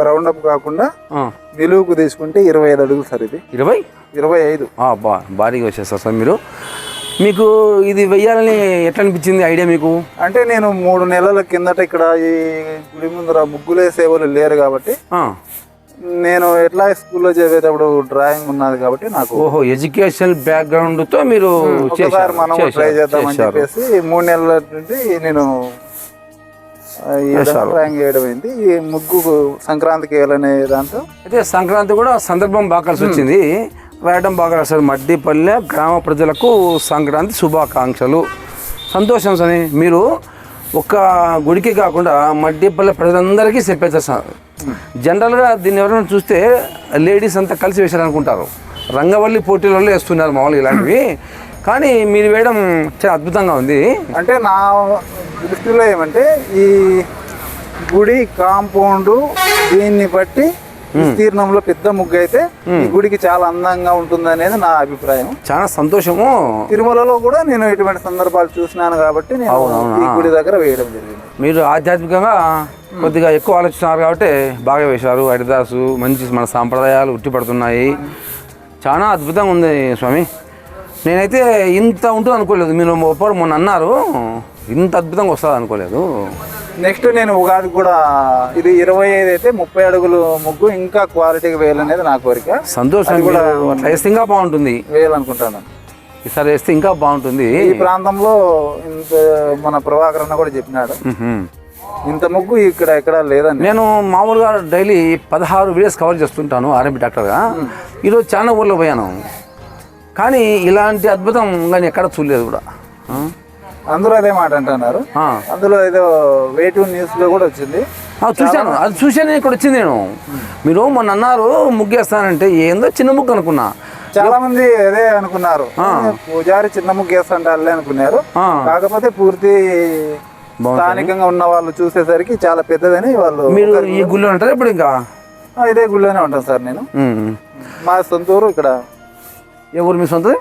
Round up కాకుండా నిలువుకు తీసుకుంటే 25 అడుగులు సార్. ఇది 25 భారీగా వచ్చేస్తారు సార్ మీరు. మీకు ఇది వెయ్యాలని ఎట్లా అనిపించింది ఐడియా మీకు? అంటే నేను 3 నెలల కిందట ఇక్కడ ఈ గుడి ముందర ముగ్గులే సేవలు లేరు కాబట్టి నేను ఎట్లా స్కూల్లో చదివేటప్పుడు డ్రాయింగ్ ఉన్నది కాబట్టి నాకు ఎడ్యుకేషనల్ బ్యాక్గ్రౌండ్ తో మీరు ఒకసారి మనం ట్రై చేద్దామని చెప్పేసి 3 నెలల నుండి నేను డ్రాయింగ్ చేయడం అయింది. ఈ ముగ్గు సంక్రాంతికి వేయాలనే దాంతో అయితే సంక్రాంతి కూడా సందర్భం బాగా కలిసి వచ్చింది, రాయడం బాగా రాశారు. మడ్డిపల్లె గ్రామ ప్రజలకు సంక్రాంతి శుభాకాంక్షలు. సంతోషం సార్. మీరు ఒక్క గుడికి కాకుండా మడ్డిపల్లె ప్రజలందరికీ చెప్పేస్తారు సార్. జనరల్గా దీన్ని ఎవరైనా చూస్తే లేడీస్ అంతా కలిసి వేశారనుకుంటారు, రంగవల్లి పోటీలలో వేస్తున్నారు మామూలుగా ఇలాంటివి, కానీ మీరు వేయడం చాలా అద్భుతంగా ఉంది. అంటే నా దృష్టిలో ఏమంటే ఈ గుడి కాంపౌండ్ దీన్ని బట్టి విస్తీర్ణంలో పెద్ద ముగ్గు అయితే ఈ గుడికి చాలా అందంగా ఉంటుంది అనేది నా అభిప్రాయం. చాలా సంతోషము. తిరుమలలో కూడా నేను ఇటువంటి సందర్భాలు చూసినాను కాబట్టి నేను ఈ గుడి దగ్గర వేయడం జరిగింది. మీరు ఆధ్యాత్మికంగా కొద్దిగా ఎక్కువ ఆలోచిస్తున్నారు కాబట్టి బాగా వేశారు. హరిదాసు మంచి మన సాంప్రదాయాలు ఉట్టిపడుతున్నాయి. చాలా అద్భుతంగా ఉంది స్వామి. నేనైతే ఇంత ఉంటుంది అనుకోలేదు. మీరు మొన్న అన్నారు ఇంత అద్భుతంగా వస్తుంది అనుకోలేదు. నెక్స్ట్ నేను ఉగాది కూడా ఇది 25 అయితే 30 అడుగులు ముగ్గు ఇంకా క్వాలిటీగా వేయాలనేది నా కోరిక. సంతోషం. కూడా వేస్తే ఇంకా బాగుంటుంది వేయాలనుకుంటాను. ఈసారి వేస్తే ఇంకా బాగుంటుంది. ఈ ప్రాంతంలో ఇంత మన ప్రభాకర్ అన్న కూడా చెప్పినాడు ఇంత ముగ్గు ఇక్కడ ఎక్కడ లేదని. నేను మామూలుగా డైలీ 16 వీడియోస్ కవర్ చేస్తుంటాను ఆర్ఎంపీ డాక్టర్గా. ఈరోజు చాలా ఊళ్ళో పోయాను, కానీ ఇలాంటి అద్భుతం కానీ ఎక్కడ చూడలేదు కూడా. అందరూ అదే మాట అంటున్నారు. అందులో ఏదో వేటివ్ న్యూస్ లో కూడా వచ్చింది, చూశాను. అది చూశాను, ఇక్కడ వచ్చింది. నేను మీరు మొన్న అన్నారు ముగ్గేస్తానంటే ఏందో చిన్న ముగ్గు అనుకున్నా. చాలా మంది అదే అనుకున్నారు, పూజారి చిన్న ముగ్గు వేస్తాంటే అనుకున్నారు. కాకపోతే పూర్తి స్థానికంగా ఉన్న వాళ్ళు చూసేసరికి చాలా పెద్దదని వాళ్ళు. మీరు ఈ గుళ్ళో ఉంటారు ఇప్పుడు? ఇంకా ఇదే గుళ్ళోనే ఉంటాను సార్ నేను. మా సొంత ఊరు ఇక్కడ. ఏ ఊరు మీ సొంతది?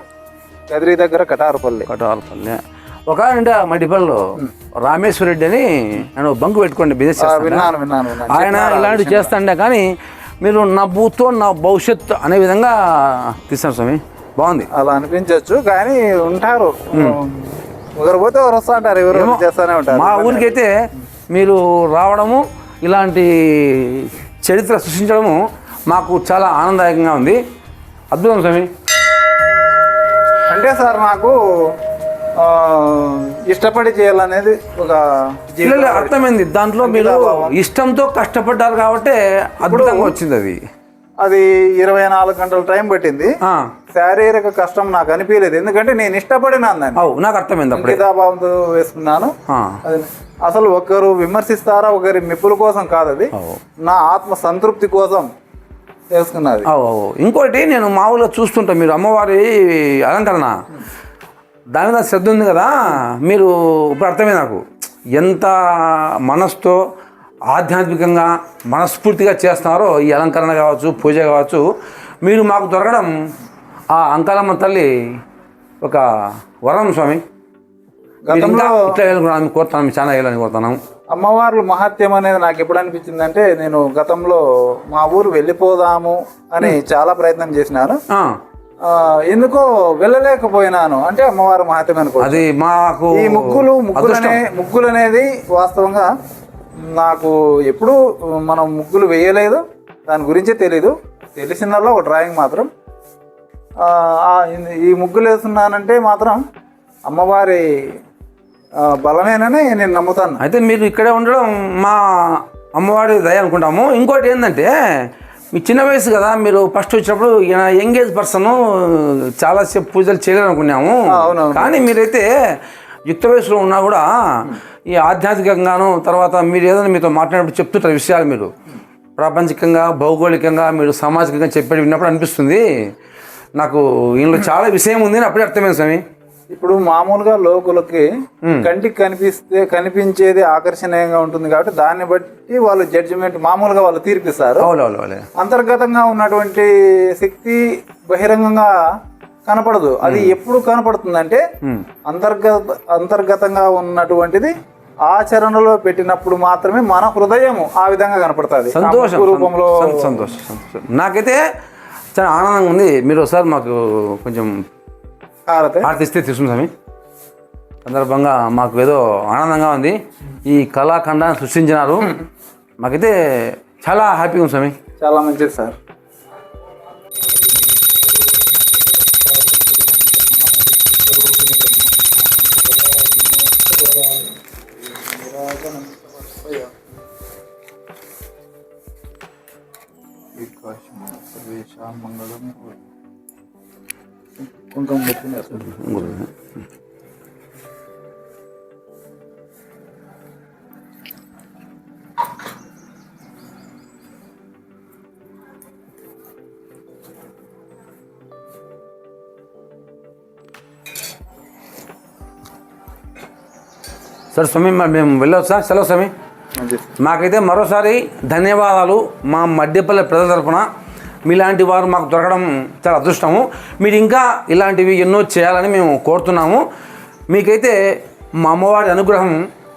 కదిరి దగ్గర కటారపల్లి. ఒక అంటే మడిపల్లిలో రామేశ్వర రెడ్డి అని నేను బంకు పెట్టుకోండి బిజినెస్ ఆయన ఇలాంటివి చేస్తాండే, కానీ మీరు నా భూతో నా భవిష్యత్తు అనే విధంగా తీస్తారు స్వామి. బాగుంది. అలా అనిపించవచ్చు, కానీ ఉంటారు ఒకరు పోతే ఎవరు వస్తా ఉంటారు, ఎవరు చేస్తూనే ఉంటారు. మా ఊరికైతే మీరు రావడము ఇలాంటి చరిత్ర సృష్టించడము మాకు చాలా ఆనందదాయకంగా ఉంది. అద్భుతం స్వామి. అంటే సార్ నాకు ఇష్టపడి చేయాలనేది ఒక అర్థమైంది. దాంట్లో మీరు ఇష్టంతో కష్టపడ్డారు కాబట్టి అద్భుతంగా వచ్చింది. అది 24 గంటల టైం పట్టింది. శారీరక కష్టం నాకు అనిపించలేదు, ఎందుకంటే నేను ఇష్టపడినాను. నాకు అర్థమైంది. గీతాభావంతో వేసుకున్నాను. అసలు ఒకరు విమర్శిస్తారా, ఒకరి మెప్పుల కోసం కాదు, అది నా ఆత్మ సంతృప్తి కోసం వేసుకున్నది. ఇంకోటి నేను మామూలుగా చూస్తుంటా, మీరు అమ్మవారి అలంకరణ దాని మీద శ్రద్ధ ఉంది కదా. మీరు ఇప్పుడు అర్థమే నాకు ఎంత మనసుతో ఆధ్యాత్మికంగా మనస్ఫూర్తిగా చేస్తున్నారో ఈ అలంకరణ కావచ్చు, పూజ కావచ్చు. మీరు మాకు దొరకడం ఆ అంకాలమ్మ తల్లి ఒక వరం స్వామి. ఇట్లా కోరుతాను, చాలా వేయాలని కోరుతున్నాం. అమ్మవార్లు మహత్యం అనేది నాకు ఎప్పుడు అనిపించిందంటే, నేను గతంలో మా ఊరు వెళ్ళిపోదాము అని చాలా ప్రయత్నం చేసినాను, ఎందుకో వెళ్ళలేకపోయినాను. అంటే అమ్మవారు మహత్యం అనుకో. అది మాకు ఈ ముగ్గులు అనేది వాస్తవంగా నాకు ఎప్పుడు మనం ముగ్గులు వేయలేదు, దాని గురించే తెలీదు. తెలిసిందల్లా ఒక డ్రాయింగ్ మాత్రం. ఈ ముగ్గులు వేస్తున్నానంటే మాత్రం అమ్మవారి బలమేనని నేను నమ్ముతాను. అయితే మీరు ఇక్కడే ఉండడం మా అమ్మవారి దయ అనుకుంటాము. ఇంకోటి ఏంటంటే, మీ చిన్న వయసు కదా, మీరు ఫస్ట్ వచ్చినప్పుడు యంగేజ్ పర్సన్ చాలాసేపు పూజలు చేయలేరు అనుకున్నాము. కానీ మీరైతే యుక్త వయసులో ఉన్నా కూడా ఈ ఆధ్యాత్మికంగాను, తర్వాత మీరు ఏదైనా మీతో మాట్లాడినప్పుడు చెప్తుంటారు విషయాలు. మీరు ప్రాపంచికంగా, భౌగోళికంగా, మీరు సామాజికంగా చెప్పేది విన్నప్పుడు అనిపిస్తుంది నాకు ఇందులో చాలా విషయం ఉంది అని అప్పుడే అర్థమైంది స్వామి. ఇప్పుడు మామూలుగా లోకులకి కంటికి కనిపించేది ఆకర్షణీయంగా ఉంటుంది కాబట్టి దాన్ని బట్టి వాళ్ళు జడ్జిమెంట్ మామూలుగా వాళ్ళు తీర్పిస్తారు. అంతర్గతంగా ఉన్నటువంటి శక్తి బహిరంగంగా కనపడదు. అది ఎప్పుడు కనపడుతుందంటే అంతర్గతంగా ఉన్నటువంటిది ఆచరణలో పెట్టినప్పుడు మాత్రమే మన హృదయము ఆ విధంగా కనపడుతుంది సంతోషం రూపంలో. సంతోషం నాకైతే చాలా ఆనందంగా ఉంది. మీరు ఒకసారి మాకు కొంచెం హారతి ఇస్తే తీసుకుంది స్వామి. సందర్భంగా మాకు ఏదో ఆనందంగా ఉంది. ఈ కళాఖండాన్ని సృష్టించినారు. మాకైతే చాలా హ్యాపీగా ఉంది స్వామి. చాలా మంచిది సార్. కుంకుమ సరే స్వామి, మరి మేము వెళ్ళొచ్చా? సెలవు స్వామి. మాకైతే మరోసారి ధన్యవాదాలు. మా మడ్డిపల్లి ప్రజల తరపున మీలాంటి వారు మాకు దొరకడం చాలా అదృష్టము. మీరు ఇంకా ఇలాంటివి ఎన్నో చేయాలని మేము కోరుతున్నాము. మీకైతే మా అమ్మవారి అనుగ్రహం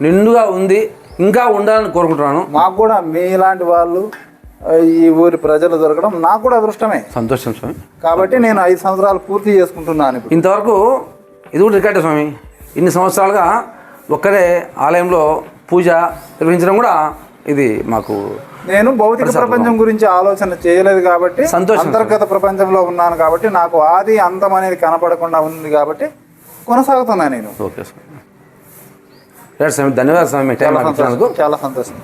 నిండుగా ఉంది, ఇంకా ఉండాలని కోరుకుంటున్నాను. మాకు కూడా మీలాంటి వాళ్ళు ఈ ఊరి ప్రజలు దొరకడం నాకు కూడా అదృష్టమే. సంతోషం స్వామి. కాబట్టి నేను 5 సంవత్సరాలు పూర్తి చేసుకుంటున్నాను. ఇంతవరకు ఇది కూడా రికార్డు స్వామి. ఇన్ని సంవత్సరాలుగా ఒక్కరే ఆలయంలో పూజ నిర్వహించడం కూడా ఇది మాకు. నేను భౌతిక ప్రపంచం గురించి ఆలోచన చేయలేదు కాబట్టి, అంతర్గత ప్రపంచంలో ఉన్నాను కాబట్టి నాకు ఆది అంతం అనేది కనపడకుండా ఉంది కాబట్టి కొనసాగుతున్నా నేను. ఓకే స్వామి. రైట్ స్వామి, ధన్యవాదాలు స్వామి. చాలా సంతోషం.